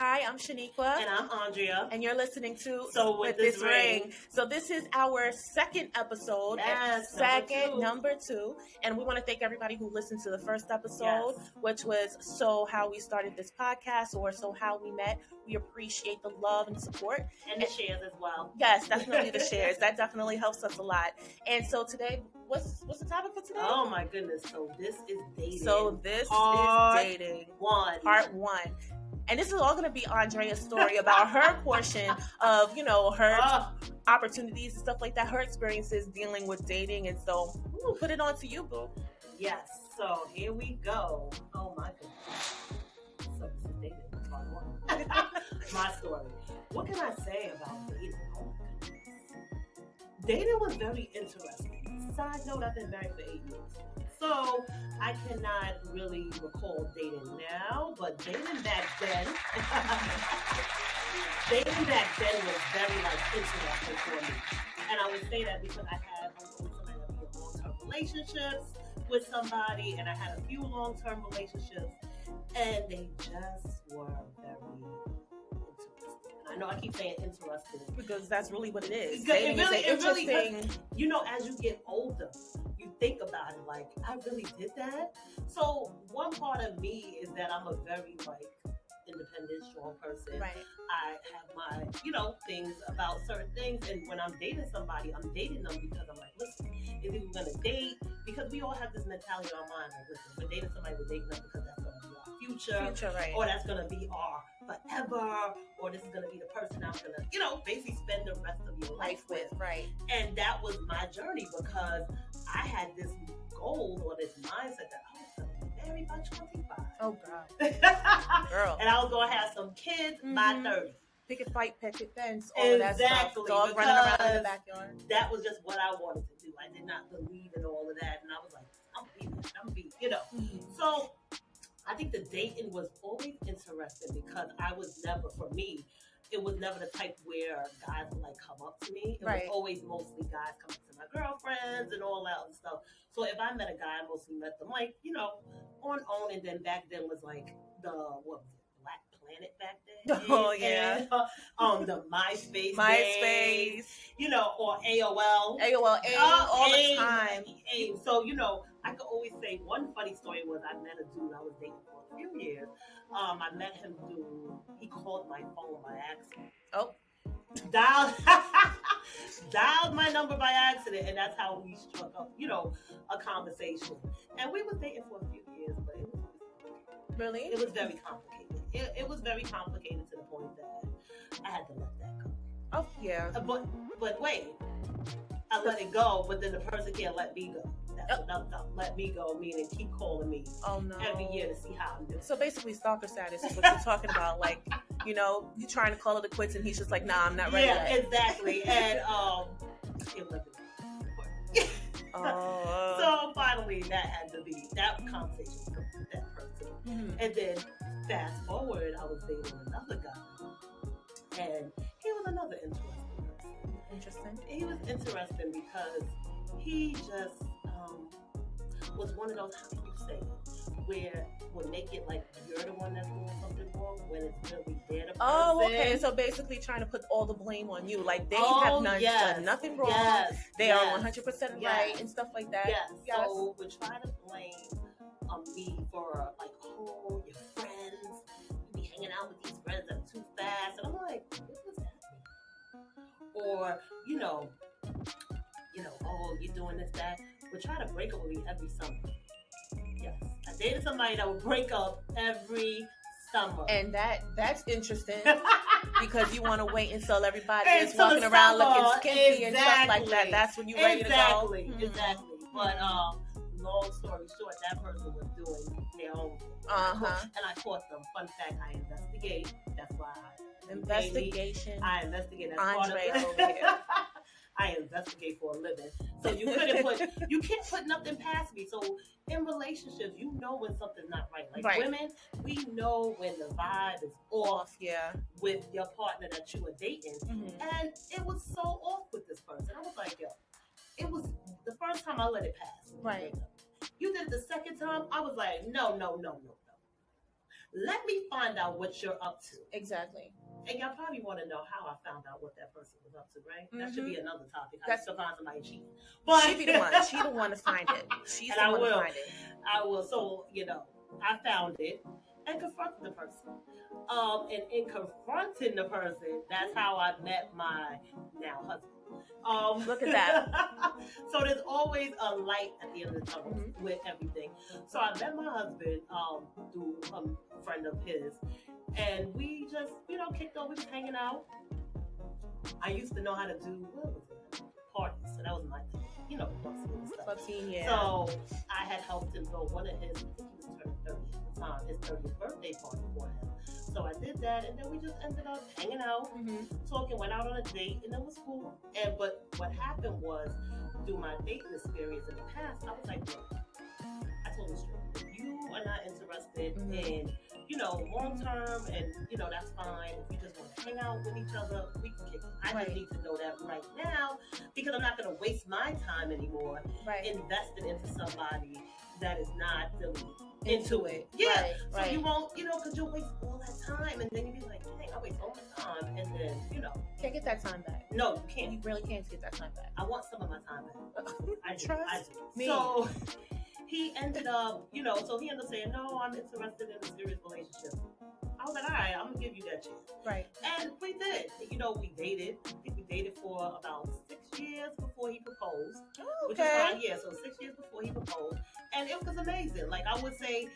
Hi, I'm Shaniqua. And I'm Andrea. And you're listening to So with this ring. So this is our second episode. Yes, number two. And we want to thank everybody who listened to the first episode, Yes. which was So How We Started This Podcast or So How We Met. We appreciate the love and support. And the shares as well. Yes, definitely the shares. That definitely helps us a lot. And so today, what's the topic for today? Oh my goodness. So this is dating. Part is dating. Part one. And this is all going to be Andrea's story about her portion of, her opportunities and stuff like that, her experiences dealing with dating. And so we'll put it on to you, boo. Yes. So here we go. Oh my goodness. So this is dating. Part one. My story. What can I say about dating? Oh my goodness. Dating was very interesting. Side note, I've been married for 8 years. So I cannot really recall dating now, but dating back then, was very interesting for me. And I would say that because I was always somebody that be in long-term relationships with somebody, and I had a few long-term relationships, and they just were very interesting. I know I keep saying interesting because that's really what it is. Dating is interesting. As you get older, you think about it like, I really did that. So one part of me is that I'm a very independent, strong person. Right. I have my, things about certain things, and when I'm dating somebody, I'm dating them because I'm like, listen, if we're gonna date, because we all have this mentality in our mind, like, listen, we're dating somebody, we're dating them because that's gonna be our future, right. Or that's gonna be our forever, or this is gonna be the person I'm gonna, basically spend the rest of your life with. Right. And that was my journey because I had this goal or this mindset that I was gonna be married by 25. Oh God. Girl. And I was gonna have some kids by 30. Picket fight, picket fence, all of that stuff. Dog running around in the backyard. That was just what I wanted to do. I did not believe in all of that, and I was like, I'm beat, So I think the dating was always interesting because I was never, for me, it was never the type where guys would come up to me. It was always mostly guys coming to my girlfriends and all that other stuff. So if I met a guy, I mostly met them on own, and then back then was Black Planet back then. Oh yeah. And, the MySpace days, or AOL. All the time. So, I could always say one funny story was I met a dude I was dating for a few years. I met him he called my phone by accident. Oh. Dialed my number by accident, and that's how we struck up, a conversation. And we was dating for a few years, but it was really? It was very complicated. It was very complicated to the point that I had to let that go. Oh yeah. But wait, I let it go, but then the person can't let me go. That's another time. Let me go, meaning keep calling me every year to see how I'm doing. So basically, stalker status is what you're talking about. You're trying to call it a quits, and he's just like, nah, I'm not ready yet. Yeah, exactly. And it wasn't. So finally, that conversation with that person. Mm-hmm. And then fast forward, I was dating another guy, and he was another interesting person. Interesting. He was interesting because he just was one of those, how can you say it, where will make it like you're the one that's doing something wrong when it's really their person. Oh, okay. So basically trying to put all the blame on you. Like they have done nothing wrong. Yes, they are 100% right and stuff like that. Yes. So we're trying to blame me for your friends, you be hanging out with these friends that are too fast. And I'm like, what's happening? Or, you're doing this, that. We're trying to break up with me every summer. Yes. I dated somebody that would break up every summer. And that's interesting because you want to wait until everybody is walking around looking skimpy and stuff like that. That's when you're ready to go. Exactly. But long story short, that person was doing their own thing. And I caught them. Fun fact, I investigate. That's why investigation. I investigate. That's Andre part of over here. I investigate for a living. So you can't put nothing past me. So in relationships, you know when something's not right. Women, we know when the vibe is off with your partner that you were dating. Mm-hmm. And it was so off with this person. I was like, yo, it was the first time I let it pass. Right. You did it the second time, I was like, no. let me find out what you're up to. Exactly. And y'all probably want to know how I found out what that person was up to, right? That should be another topic. I used to find somebody cheating. But she be the one. She the one to find it. She's the one to find it. I will. So, I found it and confronted the person. And in confronting the person, that's how I met my now husband. Look at that. So there's always a light at the end of the tunnel with everything. So I met my husband through a friend of his. And we just, kicked over, hanging out. I used to know how to do, parties. So that was my thing, club scene and stuff. Club scene, yeah. So I had helped him throw one of his, I think he was turning 30 at the time, his 30th birthday party for him. So I did that, and then we just ended up hanging out, talking, went out on a date, and it was cool. But what happened was, through my dating experience in the past, I was like, look, I told him straight, if you are not interested in, long term, and that's fine. If you just want to hang out with each other, we can kick it. I just need to know that right now, because I'm not going to waste my time anymore investing into somebody that is not really into it. Yeah. So you won't, because you'll waste all that time, and then you'll be like, dang, I waste all my time, and then, can't get that time back. No, you can't. You really can't get that time back. I want some of my time back. I do. Me. So he ended up, saying, no, I'm interested in a serious relationship. I was like, all right, I'm going to give you that chance. Right. And we did. We dated. I think we dated for about 6 years before he proposed. Oh, okay. Which is fine. Yeah, so 6 years before he proposed. And it was amazing. Like, I would say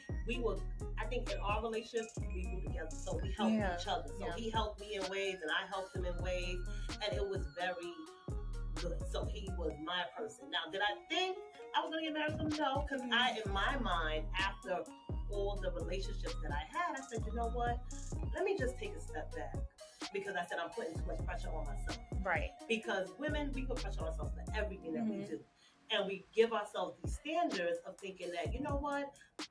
I think in our relationship, we grew together. So we helped each other. So he helped me in ways, and I helped him in ways. And it was very good. So he was my person. Now, did I think I was going to get married to him? No, because in my mind, after all the relationships that I had, I said, you know what? Let me just take a step back, because I said I'm putting too much pressure on myself. Right. Because women, we put pressure on ourselves for everything that we do. And we give ourselves these standards of thinking that, you know what?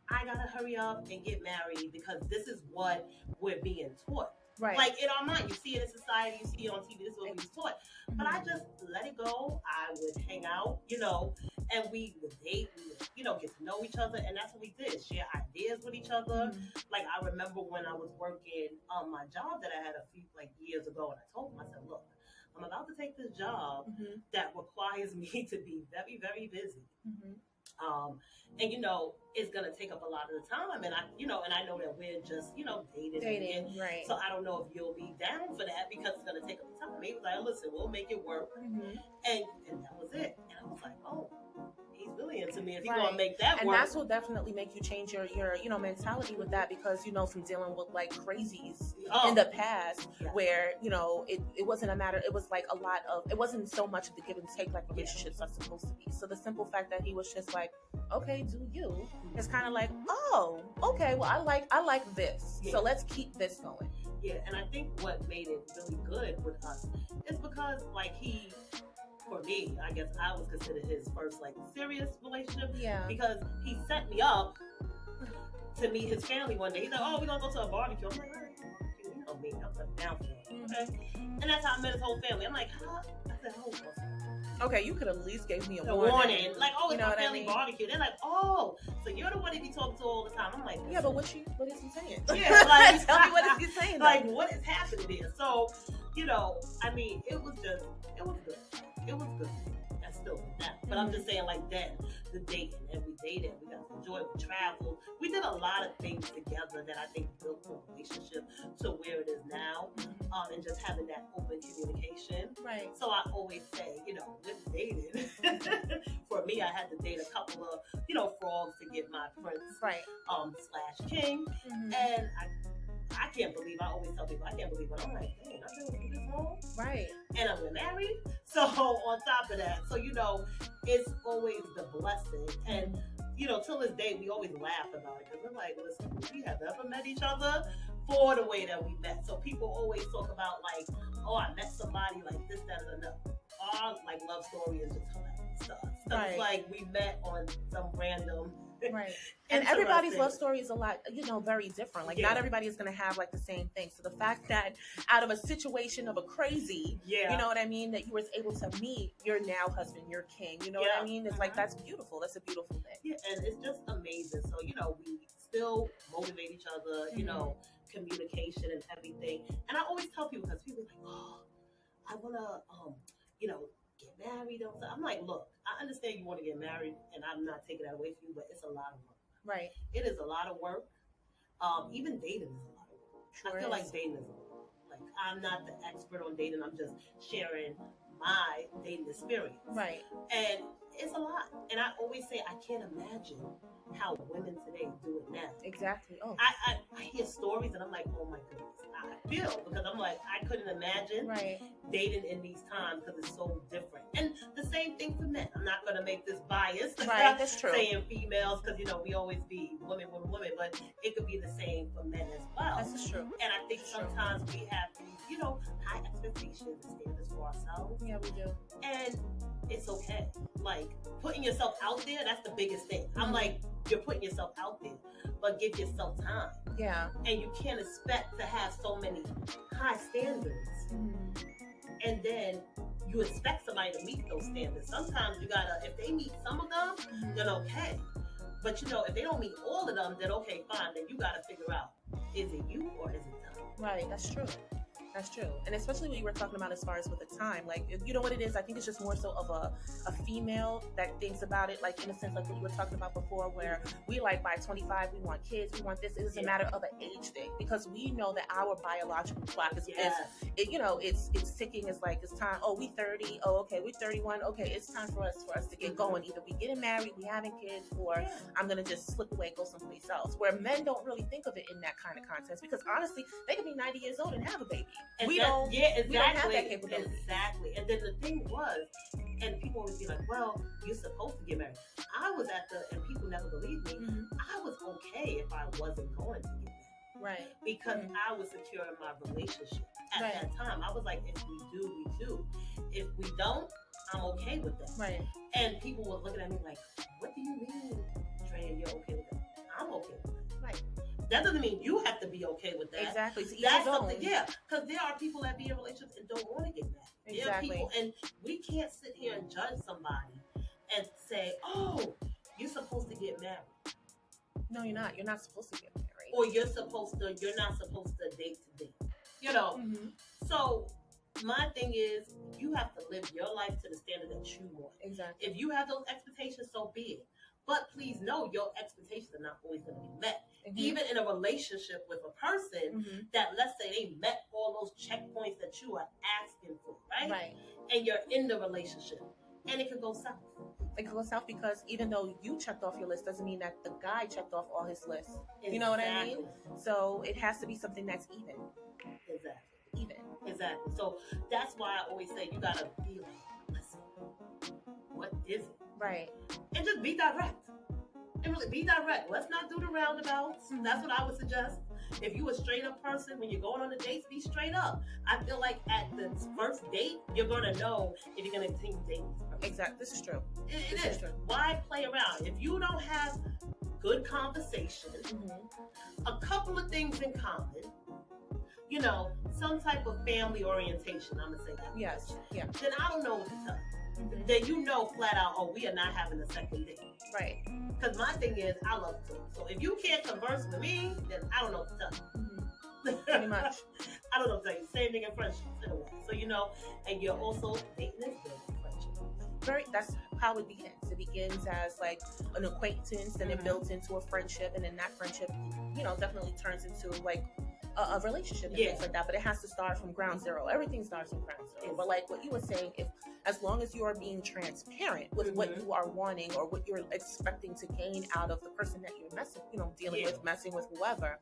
I got to hurry up and get married because this is what we're being taught. Right. Like in our mind, you see it in society, you see it on TV, this is what we was taught. But I just let it go. I would hang out, and we would date, we would, get to know each other. And that's what we did, share ideas with each other. Like, I remember when I was working on my job that I had a few, years ago, and I told him, I said, look, I'm about to take this job that requires me to be very, very busy. And it's gonna take up a lot of the time, and I know that we're just dating, right? So I don't know if you'll be down for that because it's gonna take up the time. He was like, listen, we'll make it work, and that was it. And I was like, oh, he's really into me if he's gonna make that and work. And that's what definitely make you change your mentality with that, because from dealing with crazies in the past where it wasn't a matter, it was a lot of, it wasn't so much of the give and take like relationships are supposed to be. So the simple fact that he was just like, okay, do you, it's kind of like, oh, okay, well I like this, so let's keep this going. Yeah. And I think what made it really good with us is because he, for me, I guess I was considered his first serious relationship. Yeah. Because he set me up to meet his family one day. He's like, oh, we're gonna go to a barbecue. I'm like, all right, barbecue, you know me, I'm down for that. Okay. And that's how I met his whole family. I'm like, huh? I said, hold on. Okay, you could at least gave me a warning. Like, oh, it's my family barbecue. They're like, oh, so you're the one he be talking to all the time. I'm like, yeah, but what is he saying? Yeah, tell me what is he saying? What is happening there? So, I mean, it was good. It was good. That's still that. But I'm just saying, then, the dating, and we dated, we got to enjoy, we traveled. We did a lot of things together that I think built the relationship to where it is now, and just having that open communication. Right. So I always say, with dating, for me, I had to date a couple of, frogs to get my prince, / king, and I can't believe, I always tell people, I can't believe it. I'm like, dang, I've been with this long? Right. And I'm married? So, on top of that, it's always the blessing. And, till this day, we always laugh about it. Because we're like, listen, we have never met each other for the way that we met. So, people always talk about, oh, I met somebody like this, that, and another. Our, love story is just hilarious stuff. So, it's we met on some random... Right. And everybody's love story is a lot, very different. Not everybody is going to have the same thing. So the fact that out of a situation of a crazy, you know what I mean, that you were able to meet your now husband, your king, you know what I mean? It's that's beautiful. That's a beautiful thing. Yeah, and it's just amazing. So, we still motivate each other, you know, communication and everything. And I always tell people, because people are like, oh, I want to, you know, get married. I'm like, look, I understand you want to get married, and I'm not taking that away from you, but it's a lot of work. Right. It is a lot of work. Even dating is a lot of work. Sure I feel is. like dating is a lot of work. Like, I'm not the expert on dating. I'm just sharing my dating experience. Right. And it's a lot. And I always say, I can't imagine how women today do it now. Exactly. Oh. I hear stories and I'm like, oh my goodness. I feel, because I'm like, I couldn't imagine dating in these times because it's so different. And the same thing for men. I'm not going to make this biased. Right, that's true. Saying females, because, you know, we always be women, but it could be the same for men as well. That's true. And I think sometimes we have these, you know, high expectations and standards for ourselves. Yeah, we do. And it's okay. Like, putting yourself out there, that's the biggest thing. I'm like, you're putting yourself out there, but give yourself time. Yeah. And you can't expect to have so many high standards. And then you expect somebody to meet those standards. Sometimes you gotta, if they meet some of them, then okay. But you know, if they don't meet all of them, then okay, fine. Then you gotta figure out, is it you or is it them? Right, that's true. That's true. And especially when you were talking about as far as with the time, like, you know what it is? I think it's just more so of a female that thinks about it, like, in a sense, like what you were talking about before, where we like by 25, we want kids, we want this. It is a matter of an age thing, because we know that our biological clock is you know, it's ticking. It's like, it's time. Oh, we 30. Oh, okay, we 31. Okay, it's time for us to get going. Either we getting married, we having kids, or I'm going to just slip away and go someplace else. Where men don't really think of it in that kind of context, because honestly, they could be 90 years old and have a baby. And we don't have that capability. Exactly. And then the thing was, and people always be like, well, you're supposed to get married. I was and people never believed me, I was okay if I wasn't going to get married. Right. Because I was secure in my relationship at that time. I was like, if we do, we do. If we don't, I'm okay with that. Right. And people were looking at me like, what do you mean, Andrea, you're okay with that? I'm okay with that. Right. That doesn't mean you have to be okay with that. Exactly. That's something, because there are people that be in relationships and don't want to get married. Exactly. There are people, and we can't sit here and judge somebody and say, oh, you're supposed to get married. No, you're not. You're not supposed to get married. Or you're not supposed to date to date. You know? So my thing is, you have to live your life to the standard that you want. Exactly. If you have those expectations, so be it. But please know your expectations are not always going to be met. Even in a relationship with a person that, let's say, they met all those checkpoints that you are asking for, right? Right. And you're in the relationship, and it could go south. It could go south because even though you checked off your list doesn't mean that the guy checked off all his lists. Exactly. You know what I mean? So it has to be something that's even. Exactly. Even. Exactly. So that's why I always say you got to be like, listen, what is it? Right. And just be direct. And really be direct. Let's not do the roundabouts. That's what I would suggest. If you a straight up person, when you're going on a date, be straight up. I feel like at the first date, you're going to know if you're going to continue dating this person. Exactly. This is true. It is. True. Why play around? If you don't have good conversation, a couple of things in common, you know, some type of family orientation, I'm going to say that. Yes. Yeah. Then I don't know what to tell you. Then you know flat out, oh, we are not having a second date. Right. Because my thing is, I love to talk. So if you can't converse with me, then I don't know what to tell you. Pretty much. I don't know what to tell you. Same thing in friendships in a way. So, you know, and you're also dating this good friendship. That's how it begins. It begins as like an acquaintance, and it builds into a friendship, and then that friendship, you know, definitely turns into like a relationship and things like that. But it has to start from ground zero. Everything starts from ground zero. But like what you were saying, if as long as you are being transparent with what you are wanting or what you're expecting to gain out of the person that you're dealing with, messing with whoever,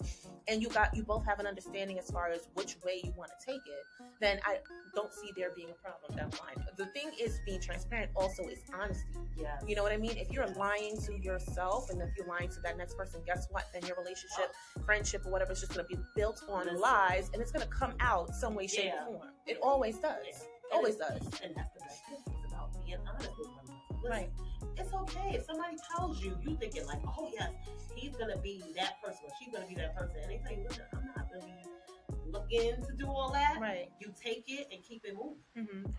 and you both have an understanding as far as which way you want to take it, then I don't see there being a problem down the line. The thing is, being transparent also is honesty. Yeah. You know what I mean? If you're lying to yourself and if you're lying to that next person, guess what? Then your relationship, friendship, or whatever is just going to be built on lies, and it's going to come out some way, shape, or form. It always does. Always does. And that's the best thing. It's about being honest with one another. Right. It's okay if somebody tells you, you thinking like, oh yes, he's going to be that person or she's going to be that person, and they tell you, listen, I'm not really looking to do all that. Right. You take it and keep it moving.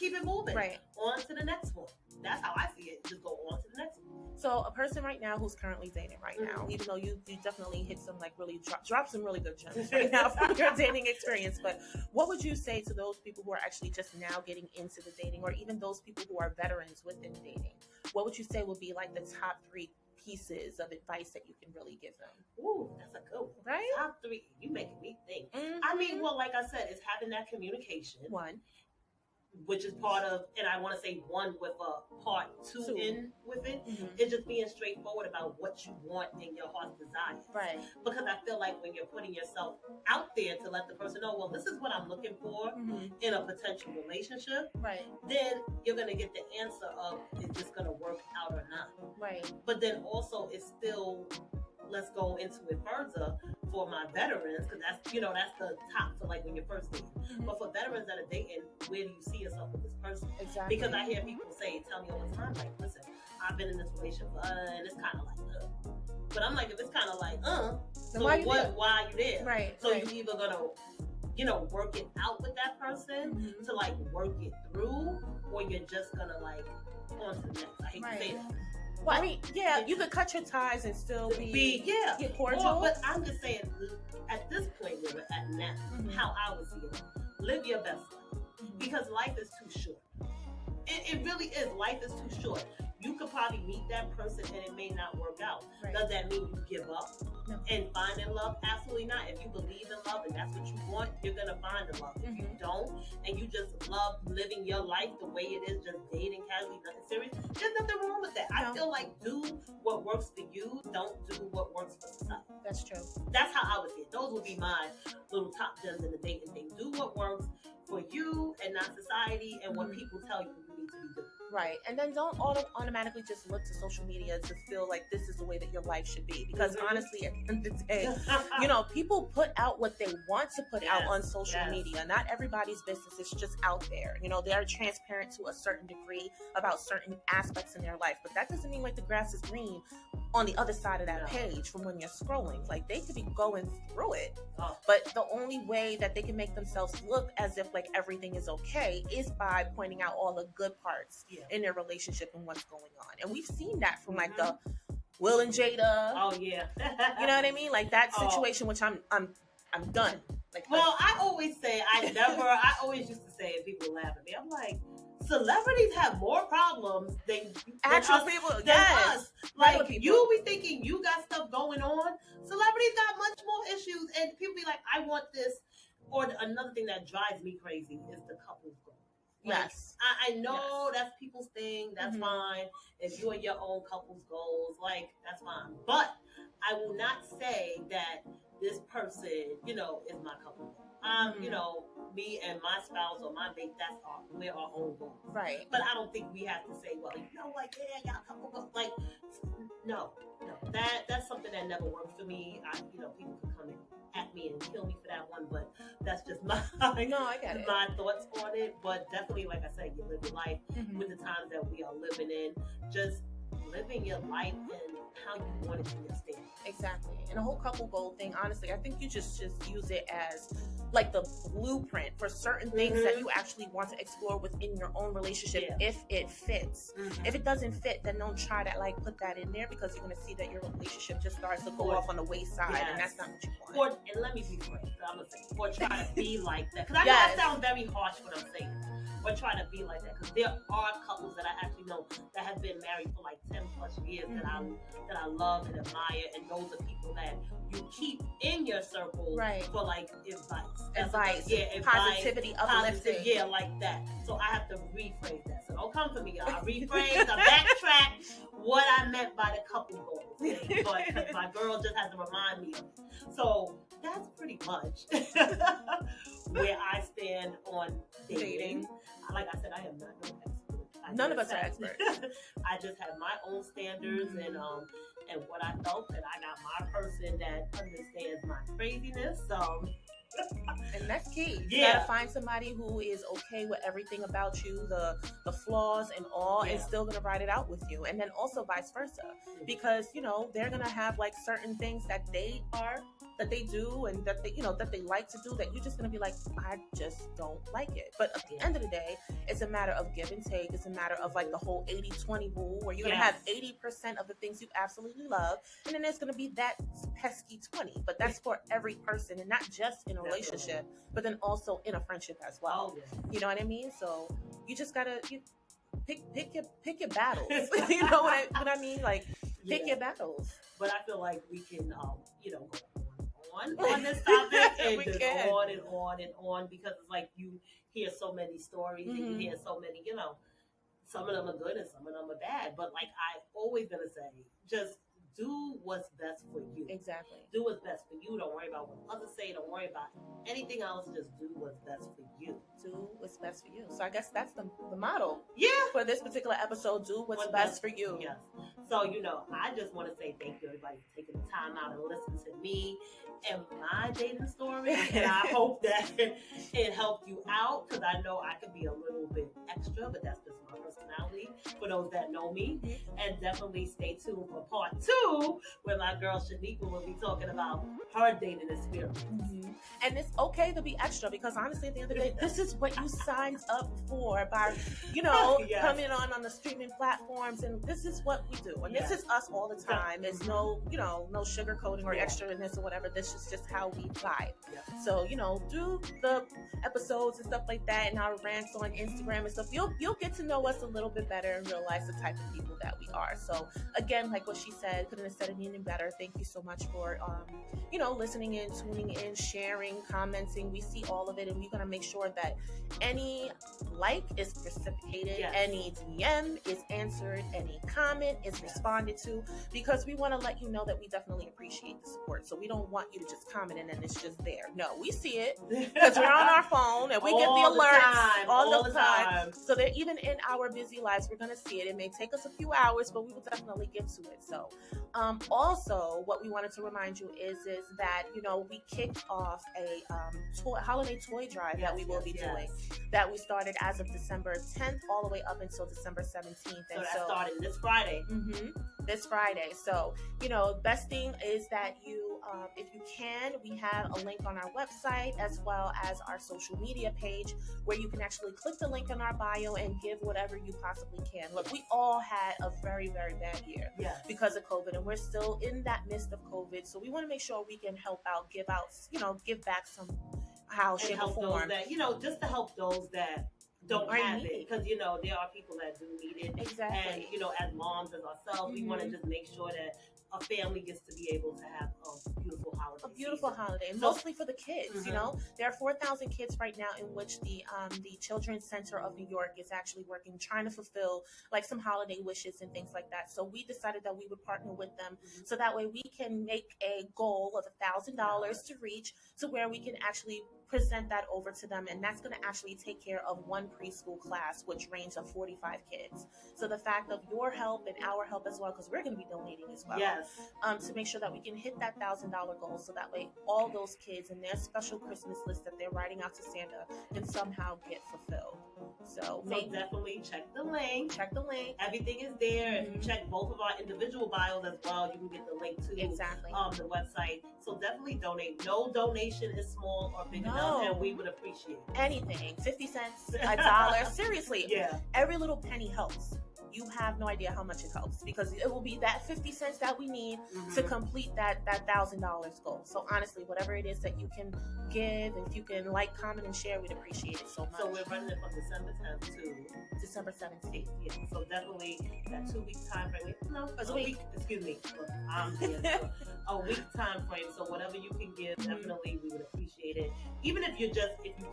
keep it moving. Right. On to the next one. That's how I see it. Just go on to the next one. So a person right now who's currently dating right now, even though you definitely hit some like really drop some really good gems right now from your dating experience, but what would you say to those people who are actually just now getting into the dating, or even those people who are veterans within dating? What would you say would be like the top 3 pieces of advice that you can really give them? Ooh, that's a good one. Right? Top 3. You making me think. Mm-hmm. I mean, well, like I said, it's having that communication. One. Which is part of, and I want to say one with a part two in with it. Mm-hmm. It's just being straightforward about what you want in your heart's desire. Right. Because I feel like when you're putting yourself out there to let the person know, well, this is what I'm looking for in a potential relationship. Right. Then you're going to get the answer of, is this going to work out or not? Right. But then also it's still, let's go into it further for my veterans, because that's, you know, that's the top for like when you're first dating. But for veterans that are dating, where do you see yourself with this person? Exactly. Because I hear people tell me all the time, like, listen, I've been in this relationship, and it's kind of like, But I'm like, if it's kind of like, so why are you there? Right. So you either gonna, you know, work it out with that person to like work it through, or you're just gonna like on to the next. I hate to say that. Well, I mean, yeah, you could cut your ties and still be cordial. But I'm just saying, at this point where we're at now, how I would see it, live your best life. Because life is too short. It really is. Life is too short. You could probably meet that person and it may not work out. Right. Does that mean you give up and find in love? Absolutely not. If you believe in love and that's what you want, you're going to find the love. If you don't, and you just love living your life the way it is, just dating casually, nothing serious, there's nothing wrong with that. No. I feel like do what works for you, don't do what works for society. That's true. That's how I would see it. Those would be my little top gems in the dating thing. Do what works for you and not society and what people tell you need to be doing. Right. And then don't automatically just look to social media to feel like this is the way that your life should be. Because honestly, at the end of the day, you know, people put out what they want to put out on social media. Not everybody's business is just out there. You know, they are transparent to a certain degree about certain aspects in their life. But that doesn't mean like the grass is green on the other side of that page from when you're scrolling. Like they could be going through it. But the only way that they can make themselves look as if like everything is okay is by pointing out all the good parts in their relationship and what's going on. And we've seen that from like the Will and Jada. Oh yeah. You know what I mean? Like that situation, which I'm done. Like, well, I always say I always used to say, and people laugh at me, I'm like, celebrities have more problems than actual people, yes. Like you be thinking you got stuff going on. Celebrities got much more issues, and people be like, I want this. Or another thing that drives me crazy is the couples goals. Like, yes, I know that's people's thing. That's fine. If you're your own couples goals, like that's fine. But I will not say that this person, you know, is my couple goal. You know, me and my spouse or my mate, we're our own goals. Right. But I don't think we have to say, well, you know, like, yeah, y'all couple goals. Like, no. That's something that never worked for me. You know, people can come at me and kill me for that one, but that's just my I get it. My thoughts on it. But definitely, like I said, you live your life with the times that we are living in. Just living your life and how you want it to be a standard. Exactly. And the whole couple goal thing, honestly, I think you just use it as like the blueprint for certain things that you actually want to explore within your own relationship if it fits. If it doesn't fit, then don't try to like put that in there, because you're going to see that your relationship just starts to go off on the wayside, and that's not what you want. And let me be frank, I'm going to say, or try to be like that. Because I know that sounds very harsh what I'm saying. Or try to be like that, because there are couples that I actually know that have been married for like 10 plus years that I love and admire, and those are people that you keep in your circle for like advice, positivity, uplifting, like that. So I have to rephrase that. So don't come for me, y'all. I rephrase, I backtrack what I meant by the couple goals, because my girl just has to remind me of it. So that's pretty much where I stand on dating. Like I said, I am not no expert. None of us are experts. I just have my own standards and what I felt, and I got my person that understands my craziness. So And that's key. You Yeah. gotta find somebody who is okay with everything about you, the flaws and all, and still gonna ride it out with you. And then also vice versa. Because, you know, they're gonna have like certain things that they do and that they, you know, that they like to do, that you're just gonna be like, I just don't like it. But at the end of the day, it's a matter of give and take. It's a matter of like the whole 80-20 rule, where you're gonna have 80% of the things you absolutely love, and then there's gonna be that pesky 20. But that's for every person, and not just in a relationship, but then also in a friendship as well. You know what I mean? So you just gotta pick your battles. You know what I mean? Like pick your battles. But I feel like we can, you know, go on this topic and just on and on and on, because it's like you hear so many stories and you hear so many, you know, some of them are good and some of them are bad. But like I've always gonna say, just do what's best for you. Exactly. Do what's best for you. Don't worry about what others say. Don't worry about anything else. Just do what's best for you. Do what's best for you. So I guess that's the motto. Yeah. For this particular episode, do what's best for you. Yes. So, you know, I just want to say thank you, everybody, for taking the time out and listening to me and my dating story. And I hope that it helped you out, because I know I could be a little bit extra, but that's just my personality for those that know me. And definitely stay tuned for part 2, where my girl Shanika will be talking about her dating experience. And it's okay to be extra, because honestly, at the end of the day, this is what you signed up for by, you know, coming on the streaming platforms, and this is what we do. And this is us all the time. There's no, you know, no sugarcoating or extra-ness or whatever. This is just how we vibe. So, you know, do the episodes and stuff like that, and our rants on Instagram and stuff. You'll get to know us a little bit better and realize the type of people that we are. So again, like what she said, couldn't have said it any better. Thank you so much for you know, listening in, tuning in, sharing, commenting. We see all of it, and we're gonna make sure that any like is reciprocated, any DM is answered, any comment is responded to, because we want to let you know that we definitely appreciate the support. So we don't want you to just comment and then it's just there. No, we see it, because we're on our phone and we get the alerts all the time. So that even in our busy lives, we're gonna see it. It may take us a few hours, but we will definitely get to it. So also, what we wanted to remind you is that, you know, we kicked off a holiday toy drive that we will be doing, that we started as of December 10th all the way up until December 17th. And so that started this Friday. This Friday. So, you know, best thing is that you, if you can, we have a link on our website as well as our social media page, where you can actually click the link in our bio and give whatever you possibly can. Look, we all had a very, very bad year because of COVID, and we're still in that midst of COVID. So we want to make sure we can help out, give back somehow, shape, or form. That, you know, just to help those that don't have it, because, you know, there are people that do need it. Exactly. And, you know, as moms, as ourselves, we want to just make sure that a family gets to be able to have a beautiful holiday. A beautiful holiday, and mostly for the kids. You know, there are 4,000 kids right now in which the Children's Center of New York is actually working, trying to fulfill like some holiday wishes and things like that. So we decided that we would partner with them, so that way we can make a goal of $1,000 to reach, to where we can actually present that over to them, and that's going to actually take care of one preschool class, which range of 45 kids. So the fact of your help and our help as well, because we're going to be donating as well, to make sure that we can hit that $1,000 goal, so that way all those kids and their special Christmas list that they're writing out to Santa can somehow get fulfilled. So definitely check the link. Everything is there. If you check both of our individual bios as well, you can get the link to the website. So definitely donate. No donation is small or big enough, and we would appreciate it. Anything. 50 cents, $1. Seriously. Every little penny helps. You have no idea how much it helps, because it will be that 50 cents that we need to complete that $1,000 goal. So honestly, whatever it is that you can give, if you can like, comment, and share, we'd appreciate it so much. So we're running it from December 10th to December 17th. Yeah. So definitely that 2-week time frame. No, a week. Excuse me. I'm being a week time frame. So whatever you can give, definitely we would appreciate it. Even if you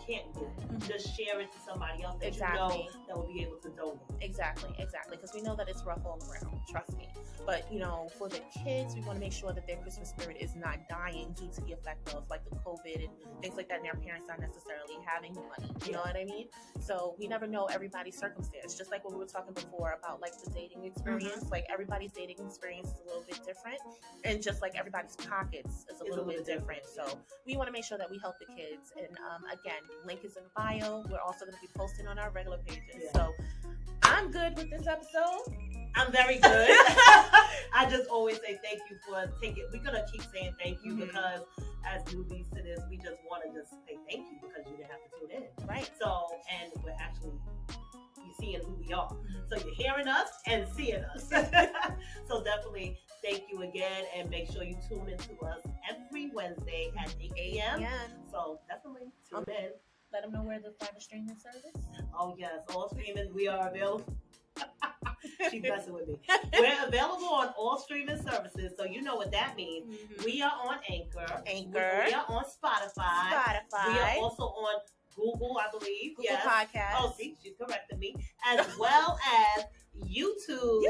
can't give, just share it to somebody else that you know that will be able to donate. Exactly. Because we know that it's rough all around. Trust me. But, you know, for the kids, we want to make sure that their Christmas spirit is not dying due to the effect of like the COVID and things like that, and their parents not necessarily having money. You know what I mean? So we never know everybody's circumstance. Just like when we were talking before about like the dating experience, like everybody's dating experience is a little bit different, and just like everybody's pockets is a little bit different. So we want to make sure that we help the kids. And again, link is in the bio. We're also going to be posting on our regular pages. So I'm good with this episode. I'm very good. I just always say thank you for taking. We're gonna keep saying thank you because as newbies to this, we just want to just say thank you because you didn't have to tune in, right? So, and we're actually seeing who we are. So you're hearing us and seeing us. So definitely thank you again, and make sure you tune into us every Wednesday at 8 p.m. So definitely tune in. Let them know where to find the streaming service. Oh yes, all streaming. We are available. She's messing with me. We're available on all streaming services, so you know what that means. We are on Anchor. We are on Spotify. We are also on Google, I believe. Google Podcast. Oh, see, she's correcting me. As well as YouTube.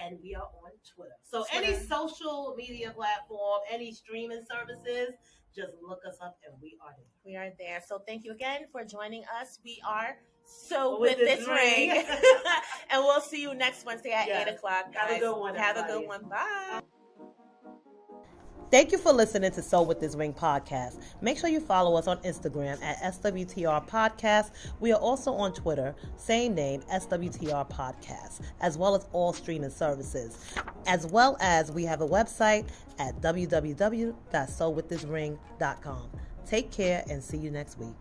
And we are on Twitter. So any social media platform, any streaming services, just look us up and we are there. We are there. So thank you again for joining us. We are So with this ring. And we'll see you next Wednesday at 8 o'clock, guys. Have a good one. Have a good one. Bye. Thank you for listening to Sew With This Ring podcast. Make sure you follow us on Instagram at SWTR Podcast. We are also on Twitter, same name, SWTR Podcast, as well as all streaming services. As well as we have a website at www.sewwiththisring.com. Take care and see you next week.